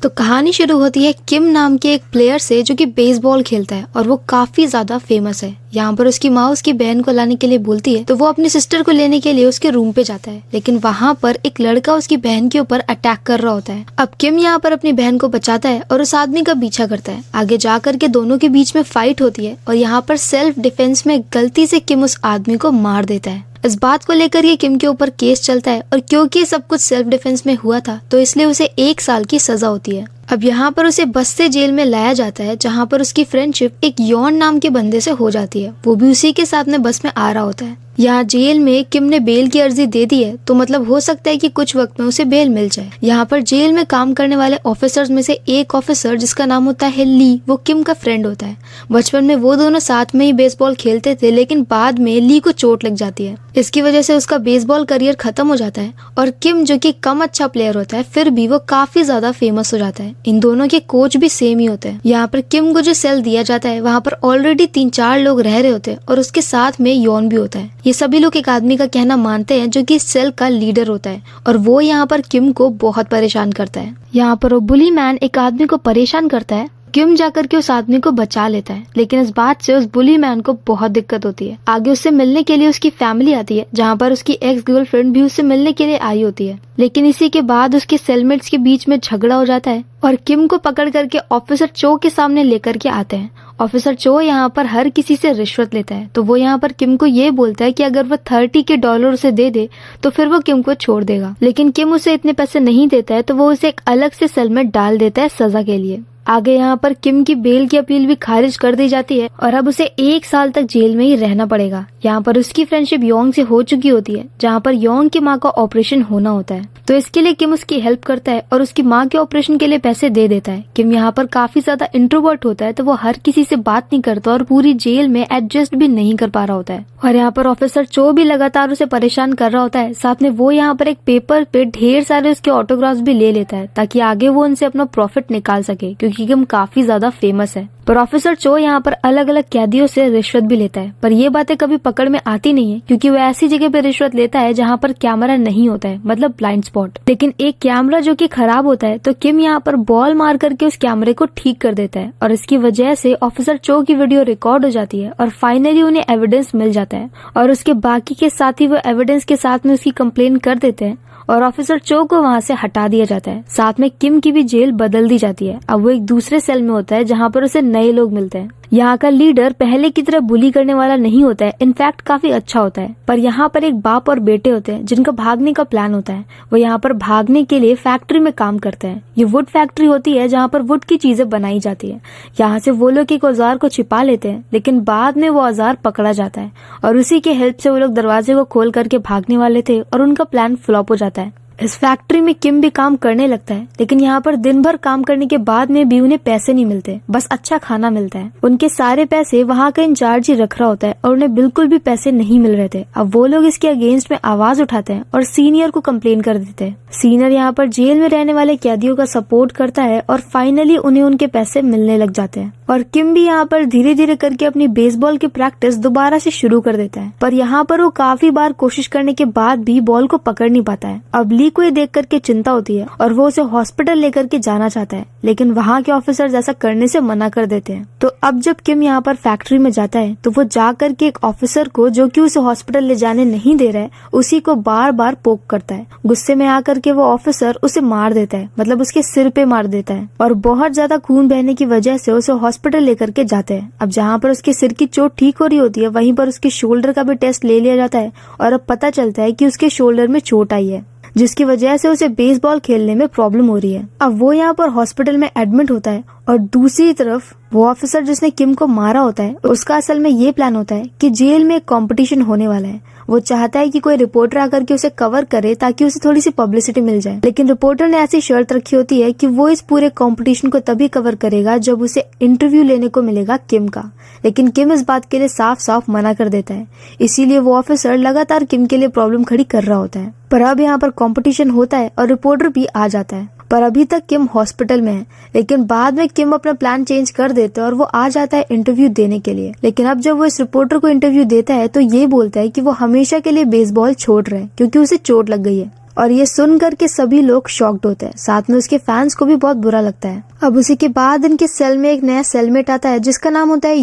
तो कहानी शुरू होती है किम नाम के एक प्लेयर से जो कि बेसबॉल खेलता है और वो काफी ज्यादा फेमस है। यहाँ पर उसकी माँ उसकी बहन को लाने के लिए बोलती है तो वो अपने सिस्टर को लेने के लिए उसके रूम पे जाता है, लेकिन वहाँ पर एक लड़का उसकी बहन के ऊपर अटैक कर रहा होता है। अब किम यहाँ पर अपनी बहन को बचाता है और उस आदमी का पीछा करता है। आगे जाकर के दोनों के बीच में फाइट होती है और यहाँ पर सेल्फ डिफेंस में गलती से किम उस आदमी को मार देता है। इस बात को लेकर ये किम के ऊपर केस चलता है और क्योंकि सब कुछ सेल्फ डिफेंस में हुआ था तो इसलिए उसे 1 साल की सजा होती है। अब यहाँ पर उसे बस से जेल में लाया जाता है जहाँ पर उसकी फ्रेंडशिप एक यॉन नाम के बंदे से हो जाती है। वो भी उसी के साथ में बस में आ रहा होता है। यहाँ जेल में किम ने बेल की अर्जी दे दी है तो मतलब हो सकता है कि कुछ वक्त में उसे बेल मिल जाए। यहाँ पर जेल में काम करने वाले ऑफिसर्स में से एक ऑफिसर जिसका नाम होता है ली, वो किम का फ्रेंड होता है। बचपन में वो दोनों साथ में ही बेसबॉल खेलते थे, लेकिन बाद में ली को चोट लग जाती है। इसकी वजह से उसका बेसबॉल करियर खत्म हो जाता है और किम जो कि कम अच्छा प्लेयर होता है फिर भी वो काफी ज्यादा फेमस हो जाता है। इन दोनों के कोच भी सेम ही होते हैं। यहाँ पर किम को जो सेल दिया जाता है वहाँ पर ऑलरेडी 3-4 लोग रह रहे होते हैं और उसके साथ में यॉन भी होता है। ये सभी लोग एक आदमी का कहना मानते हैं जो कि सेल का लीडर होता है और वो यहाँ पर किम को बहुत परेशान करता है। यहाँ पर वो बुली मैन एक आदमी को परेशान करता है। किम जाकर के उस आदमी को बचा लेता है, लेकिन इस बात से उस बुली मैन को बहुत दिक्कत होती है। आगे उससे मिलने के लिए उसकी फैमिली आती है जहाँ पर उसकी एक्स गर्लफ्रेंड भी उससे मिलने के लिए आई होती है, लेकिन इसी के बाद उसके सेलमेट्स के बीच में झगड़ा हो जाता है और किम को पकड़ करके ऑफिसर चो के सामने लेकर के आते हैं। ऑफिसर चो यहाँ पर हर किसी से रिश्वत लेता है तो वो यहाँ पर किम को ये बोलता है कि अगर वो $30 उसे दे दे तो फिर वो किम को छोड़ देगा, लेकिन किम उसे इतने पैसे नहीं देता है तो वो उसे एक अलग से सेल में डाल देता है सजा के लिए। आगे यहाँ पर किम की बेल की अपील भी खारिज कर दी जाती है और अब उसे 1 साल तक जेल में ही रहना पड़ेगा। यहाँ पर उसकी फ्रेंडशिप योंग से हो चुकी होती है जहाँ पर योंग की माँ का ऑपरेशन होना होता है, तो इसके लिए किम उसकी हेल्प करता है और उसकी माँ के ऑपरेशन के लिए पैसे दे देता है। किम यहाँ पर काफी ज्यादा इंट्रोवर्ट होता है तो वो हर किसी से बात नहीं करता और पूरी जेल में एडजस्ट भी नहीं कर पा रहा होता है। और यहाँ पर ऑफिसर चो भी लगातार उसे परेशान कर रहा होता है। साथ में वो यहाँ पर एक पेपर पे ढेर सारे उसके ऑटोग्राफ्स भी ले लेता है ताकि आगे वो उनसे अपना प्रॉफिट निकाल सके, क्योंकि किम काफी ज्यादा फेमस है। पर ऑफिसर चो यहाँ पर अलग अलग कैदियों से रिश्वत भी लेता है, पर ये बातें कभी पकड़ में आती नहीं है क्योंकि वो ऐसी जगह पे रिश्वत लेता है जहाँ पर कैमरा नहीं होता है, मतलब ब्लाइंड स्पॉट। लेकिन एक कैमरा जो कि खराब होता है तो किम यहाँ पर बॉल मार करके उस कैमरे को ठीक कर देता है और इसकी वजह से ऑफिसर चो की वीडियो रिकॉर्ड हो जाती है और फाइनली उन्हें एविडेंस मिल जाता है और उसके बाकी के साथी वो एविडेंस के साथ में उसकी कंप्लेन कर देते हैं और ऑफिसर चो को वहाँ से हटा दिया जाता है। साथ में किम की भी जेल बदल दी जाती है। अब वो एक दूसरे सेल में होता है जहाँ पर उसे नए लोग मिलते हैं। यहाँ का लीडर पहले की तरह बुली करने वाला नहीं होता है, इनफैक्ट काफी अच्छा होता है। पर यहाँ पर एक बाप और बेटे होते हैं जिनका भागने का प्लान होता है। वो यहाँ पर भागने के लिए फैक्ट्री में काम करते हैं। ये वुड फैक्ट्री होती है जहाँ पर वुड की चीजें बनाई जाती है। यहाँ से वो लोग एक औजार को छिपा लेते हैं, लेकिन बाद में वो औजार पकड़ा जाता है और उसी के हेल्प से वो लोग दरवाजे को खोल करके भागने वाले थे और उनका प्लान फ्लॉप हो जाता है। इस फैक्ट्री में किम भी काम करने लगता है, लेकिन यहाँ पर दिन भर काम करने के बाद में भी उन्हें पैसे नहीं मिलते, बस अच्छा खाना मिलता है। उनके सारे पैसे वहाँ का इंचार्ज ही रख रहा होता है और उन्हें बिल्कुल भी पैसे नहीं मिल रहे थे। अब वो लोग इसके अगेंस्ट में आवाज उठाते हैं और सीनियर को कंप्लेन कर देते हैं। सीनियर यहाँ पर जेल में रहने वाले कैदियों का सपोर्ट करता है और फाइनली उन्हें उनके पैसे मिलने लग जाते हैं और किम भी यहाँ पर धीरे धीरे करके अपनी बेसबॉल की प्रैक्टिस दोबारा से शुरू कर देता है। पर यहाँ पर वो काफी बार कोशिश करने के बाद भी बॉल को पकड़ नहीं पाता है। अब ली को ये देख करके चिंता होती है और वो उसे हॉस्पिटल लेकर के जाना चाहता है, लेकिन वहाँ के ऑफिसर्स ऐसा करने से मना कर देते हैं। तो अब जब किम यहाँ पर फैक्ट्री में जाता है तो वो जा करके एक ऑफिसर को जो कि उसे हॉस्पिटल ले जाने नहीं दे रहा है उसी को बार बार पोक करता है। गुस्से में आकर के वो ऑफिसर उसे मार देता है, मतलब उसके सिर पे मार देता है और बहुत ज्यादा खून बहने की वजह से उसे हॉस्पिटल लेकर के जाते हैं। अब जहाँ पर उसके सिर की चोट ठीक हो रही होती है वहीं पर उसके शोल्डर का भी टेस्ट ले लिया जाता है और अब पता चलता है कि उसके शोल्डर में चोट आई है, जिसकी वजह से उसे बेसबॉल खेलने में प्रॉब्लम हो रही है। अब वो यहाँ पर हॉस्पिटल में एडमिट होता है और दूसरी तरफ वो ऑफिसर जिसने किम को मारा होता है उसका असल में ये प्लान होता है कि जेल में एक कंपटीशन होने वाला है। वो चाहता है कि कोई रिपोर्टर आकर के उसे कवर करे ताकि उसे थोड़ी सी पब्लिसिटी मिल जाए, लेकिन रिपोर्टर ने ऐसी शर्त रखी होती है कि वो इस पूरे कंपटीशन को तभी कवर करेगा जब उसे इंटरव्यू लेने को मिलेगा किम का। लेकिन किम इस बात के लिए साफ साफ मना कर देता है, इसीलिए वो ऑफिसर लगातार किम के लिए प्रॉब्लम खड़ी कर रहा होता है। पर अब यहाँ पर कंपटीशन होता है और रिपोर्टर भी आ जाता है, पर अभी तक किम हॉस्पिटल में है। लेकिन बाद में किम अपना प्लान चेंज कर देता है और वो आ जाता है इंटरव्यू देने के लिए। लेकिन अब जब वो इस रिपोर्टर को इंटरव्यू देता है तो ये बोलता है कि वो हमेशा के लिए बेसबॉल छोड़ रहा है क्योंकि उसे चोट लग गई है। और ये सुन करके सभी लोग शॉक्ड होते हैं, साथ में उसके फैंस को भी बहुत बुरा लगता है। अब उसी के बाद इनके सेल में एक नया सेलमेट आता है जिसका नाम होता है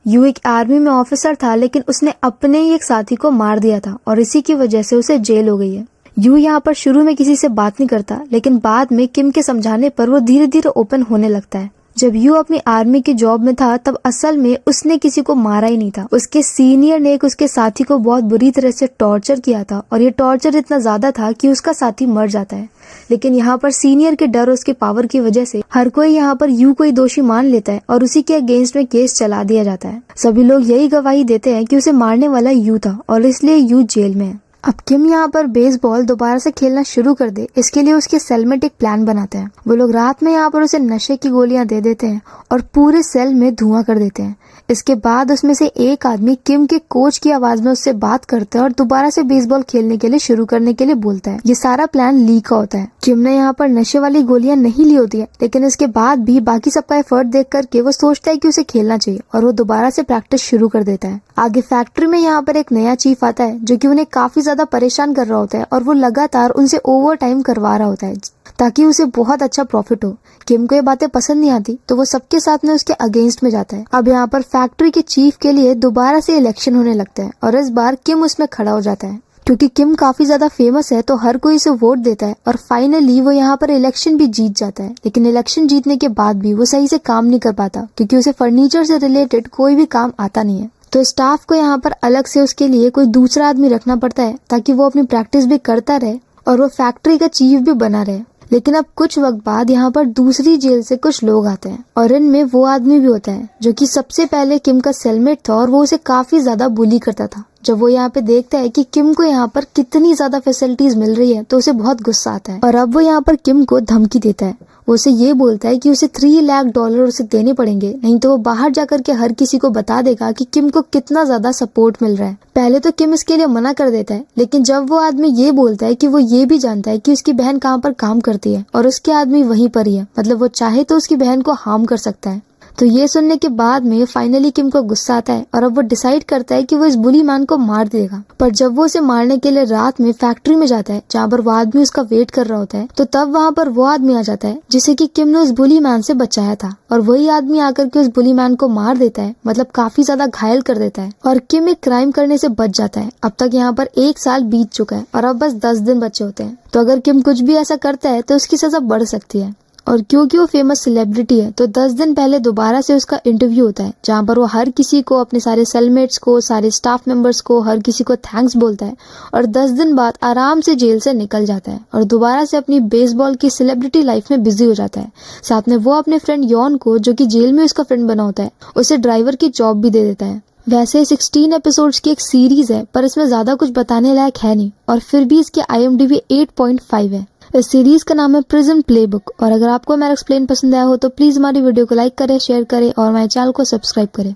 यू एक आर्मी में ऑफिसर था, लेकिन उसने अपने ही एक साथी को मार दिया था और इसी की वजह से उसे जेल हो गई है। यू यहाँ पर शुरू में किसी से बात नहीं करता, लेकिन बाद में किम के समझाने पर वो धीरे धीरे ओपन होने लगता है। जब यू अपनी आर्मी की जॉब में था तब असल में उसने किसी को मारा ही नहीं था। उसके सीनियर ने उसके साथी को बहुत बुरी तरह से टॉर्चर किया था और ये टॉर्चर इतना ज्यादा था कि उसका साथी मर जाता है। लेकिन यहाँ पर सीनियर के डर और उसके पावर की वजह से हर कोई यहाँ पर यू को ही दोषी मान लेता है और उसी के अगेंस्ट में केस चला दिया जाता है। सभी लोग यही गवाही देते हैं कि उसे मारने वाला यू था और इसलिए यू जेल में है। अब किम यहाँ पर बेसबॉल दोबारा से खेलना शुरू कर दे, इसके लिए उसके सेलमेट एक प्लान बनाते हैं। वो लोग रात में यहाँ पर उसे नशे की गोलियां दे देते हैं और पूरे सेल में धुआं कर देते हैं। इसके बाद उसमें से एक आदमी किम के कोच की आवाज में उससे बात करता है और दोबारा से बेसबॉल खेलने के लिए शुरू करने के लिए बोलता है। ये सारा प्लान लीक का होता है। किम ने यहाँ पर नशे वाली गोलियां नहीं ली होती है, लेकिन इसके बाद भी बाकी सबका एफर्ट देख करके वो सोचता है कि उसे खेलना चाहिए और वो दोबारा से प्रैक्टिस शुरू कर देता है। आगे फैक्ट्री में यहाँ पर एक नया चीफ आता है जो कि उन्हें काफी ज्यादा परेशान कर रहा होता है और वो लगातार उनसे ओवर टाइम करवा रहा होता है ताकि उसे बहुत अच्छा प्रॉफिट हो। किम को ये बातें पसंद नहीं आती तो वो सबके साथ में उसके अगेंस्ट में जाता है। अब यहाँ पर फैक्ट्री के चीफ के लिए दोबारा से इलेक्शन होने लगता है और इस बार किम उसमें खड़ा हो जाता है। क्योंकि किम काफी ज्यादा फेमस है तो हर कोई इसे वोट देता है और फाइनली वो यहाँ पर इलेक्शन भी जीत जाता है। लेकिन इलेक्शन जीतने के बाद भी वो सही से काम नहीं कर पाता क्योंकि उसे फर्नीचर से रिलेटेड कोई भी काम आता नहीं है। तो स्टाफ को यहाँ पर अलग से उसके लिए कोई दूसरा आदमी रखना पड़ता है ताकि वो अपनी प्रैक्टिस भी करता रहे और वो फैक्ट्री का चीफ भी बना रहे। लेकिन अब कुछ वक्त बाद यहाँ पर दूसरी जेल से कुछ लोग आते हैं और इनमें वो आदमी भी होता है जो कि सबसे पहले किम का सेलमेट था और वो उसे काफी ज्यादा बुली करता था। जब वो यहाँ पे देखता है कि किम को यहाँ पर कितनी ज्यादा फैसिलिटीज मिल रही है तो उसे बहुत गुस्सा आता है और अब वो यहाँ पर किम को धमकी देता है। वो उसे ये बोलता है कि उसे $3 लाख उसे देने पड़ेंगे, नहीं तो वो बाहर जाकर के हर किसी को बता देगा कि किम को कितना ज्यादा सपोर्ट मिल रहा है। पहले तो किम इसके लिए मना कर देता है, लेकिन जब वो आदमी ये बोलता है कि वो ये भी जानता है कि उसकी बहन कहाँ पर काम करती है और उसके आदमी वहीं पर ही है, मतलब वो चाहे तो उसकी बहन को हार्म कर सकता है। तो ये सुनने के बाद में फाइनली किम को गुस्सा आता है और अब वो डिसाइड करता है कि वो इस बुली मैन को मार देगा। पर जब वो उसे मारने के लिए रात में फैक्ट्री में जाता है जहाँ पर वो आदमी उसका वेट कर रहा होता है, तो तब वहाँ पर वो आदमी आ जाता है जिसे कि किम ने उस बुली मैन से बचाया था और वही आदमी आकर के उस बुली मैन को मार देता है, मतलब काफी ज्यादा घायल कर देता है और किम एक क्राइम करने से बच जाता है। अब तक यहाँ पर 1 साल बीत चुका है और अब बस 10 दिन बचे होते हैं। तो अगर किम कुछ भी ऐसा करता है तो उसकी सजा बढ़ सकती है और क्योंकि वो फेमस सेलिब्रिटी है तो 10 दिन पहले दोबारा से उसका इंटरव्यू होता है जहाँ पर वो हर किसी को, अपने सारे सेलमेट्स को, सारे स्टाफ मेंबर्स को, हर किसी को थैंक्स बोलता है और 10 दिन बाद आराम से जेल से निकल जाता है और दोबारा से अपनी बेसबॉल की सेलिब्रिटी लाइफ में बिजी हो जाता है। साथ में वो अपने फ्रेंड यॉन को, जो कि जेल में उसका फ्रेंड बना होता है, उसे ड्राइवर की जॉब भी दे देता है। वैसे 16 एपिसोड्स की एक सीरीज है पर इसमें ज्यादा कुछ बताने लायक है नहीं और फिर भी इसकी IMDb 8.5 है। इस सीरीज का नाम है प्रिजन प्लेबुक और अगर आपको मेरा एक्सप्लेन पसंद आया हो तो प्लीज हमारी वीडियो को लाइक करें, शेयर करें और हमारे चैनल को सब्सक्राइब करें।